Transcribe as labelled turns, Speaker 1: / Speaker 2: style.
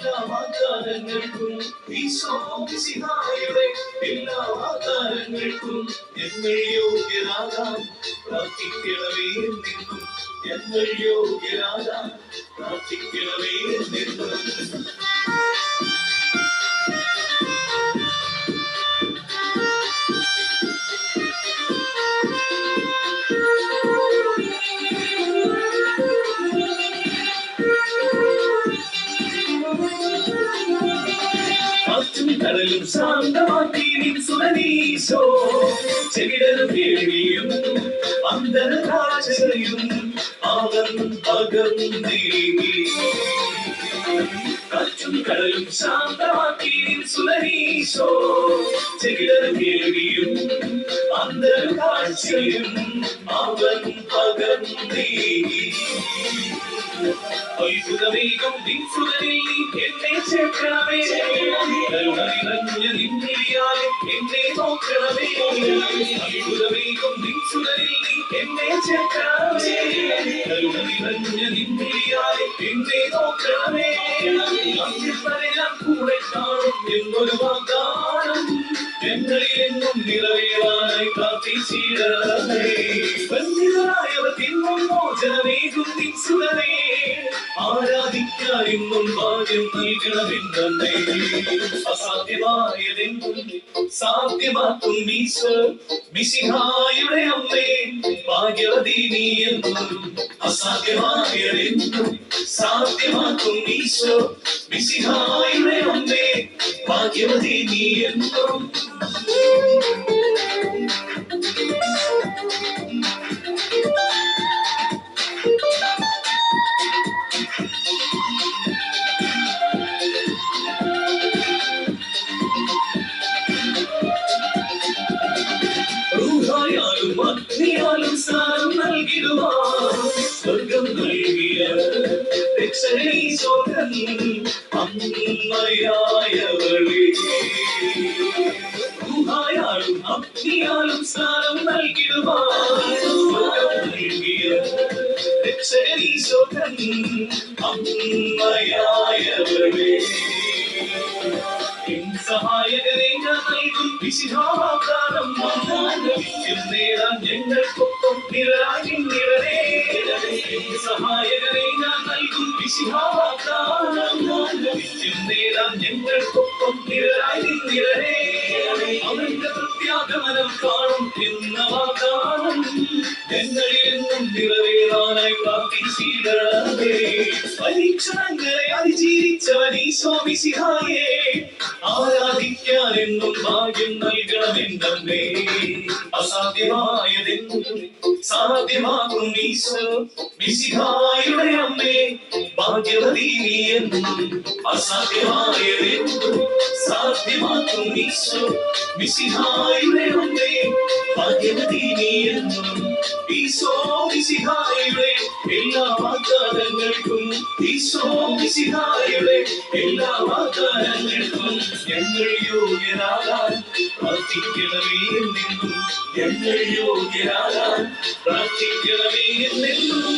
Speaker 1: എല്ലാ വാഗ്ദാനങ്ങൾക്കും ഈശോ മിശിഹായുടെ എല്ലാ വാഗ്ദാനങ്ങൾക്കും ഞങ്ങൾ യോഗ്യരാകാൻ പ്രാർത്ഥിക്കണമേ നിന്നും ഞങ്ങൾ യോഗ്യരാകാൻ പ്രാർത്ഥിക്കണമേ നിന്നും കടലും ശാന്തമാക്കി നിൻ സുരനീശോ ചെകിടരും കേൾവിയും അന്തരകാഴ്ചയും അവൻ പകർന്നേകി കാറ്റും കടലും ശാന്തമാക്കി നിൻ സുരനീശോ ചെകിടരും കേൾവിയും അന്തരകാഴ്ചയും അവൻ പകർന്നേകി അത്ഭുതമേകം നിൻ സുരനിൽ നീ എന്നെ ചേർക്കണമേ നിന്നിയാലെ എന്നെ നോക്കണമേ അത്ഭുതമേകം നിൻ സുരനിൽ നീ എന്നെ ചേർക്കണമേ നിന്നിയാലെ എന്നെ നോക്കണമേ ഞാൻ കൂടെ കാണും എന്നൊരു വാഗ്ദാനം ഞങ്ങളിൽ എന്നും നിറവേറാനായി പ്രാർത്ഥിച്ചിടണമേ ബന്ധിതരായവർ തിന്നും മോചനമേകും നിൻ സുരനേ ആരാധിക്കാൻ ഇന്നും ഭാഗ്യം നൽകണമെന്നെ അസാധ്യമായതെന്നും സാധ്യമാക്കും ഈശോ മിശിഹായുടെ അമ്മേ ഭാഗ്യവതി നീ എന്നും അസാധ്യമായതെന്നും സാധ്യമാക്കും ഈശോ മിശിഹായുടെ അമ്മേ ഭാഗ്യവതി നീ എന്നും അഗ്നിയാലും സ്നാനം നൽകിടുവാൻ സ്വർഗം നൽകിയ രക്ഷണീശോധൻ അമ്മയായവളെ ൂഹായാലും അഗ്നിയാലും സ്നാനം നൽകിടുവാൻ സ്വർഗം നൽകിയ രക്ഷണീശോധൻ അമ്മയായവളെ സഹായകരെ ഞാൻ നൽകും വിശിഹാവാഗ്ദാനം നേടാൻ ഞങ്ങൾക്കൊപ്പം നിഴലായി നിഴലേ സഹായകരെ ഞാൻ നൽകും വിശിഹാവാഗ്ദാനം നേടാൻ ഞങ്ങൾക്കൊപ്പം നിഴലായി നിഴലേ അവന്റെ പ്രത്യാഗമനം കാണും എന്ന വാഗ്ദാനം ഞങ്ങളിൽ എന്നും നിറവേറാനായി പ്രാർത്ഥിച്ചിടണമേ പരീക്ഷണങ്ങളെ അതിജീവിച്ചവൻ ഈശോ മിശിഹായേ ആരാധിക്കാൻ എന്നും ഭാഗ്യം നൽകണമെന്നേ അസാധ്യമായതെന്നും സാധ്യമാകും ഈശോ മിശിഹായുടെ അമ്മേ ഭാഗ്യവതി നീ എന്നും അസാധ്യമായതെന്നും സാധ്യമാകും ഈശോ മിശിഹായുടെ അമ്മേ ഭാഗ്യവതി നീ എന്നും ഈശോ മിശിഹായുടെ എല്ലാ വാഗ്ദാനങ്ങൾക്കും ഈശോ മിശിഹായുടെ എല്ലാ വാഗ്ദാനങ്ങൾക്കും ഞങ്ങൾ യോഗ്യരാകാൻ പ്രാർത്ഥിക്കണമേ എന്നെന്നും ഞങ്ങൾ യോഗ്യരാകാൻ പ്രാർത്ഥിക്കണമേ എന്നെന്നും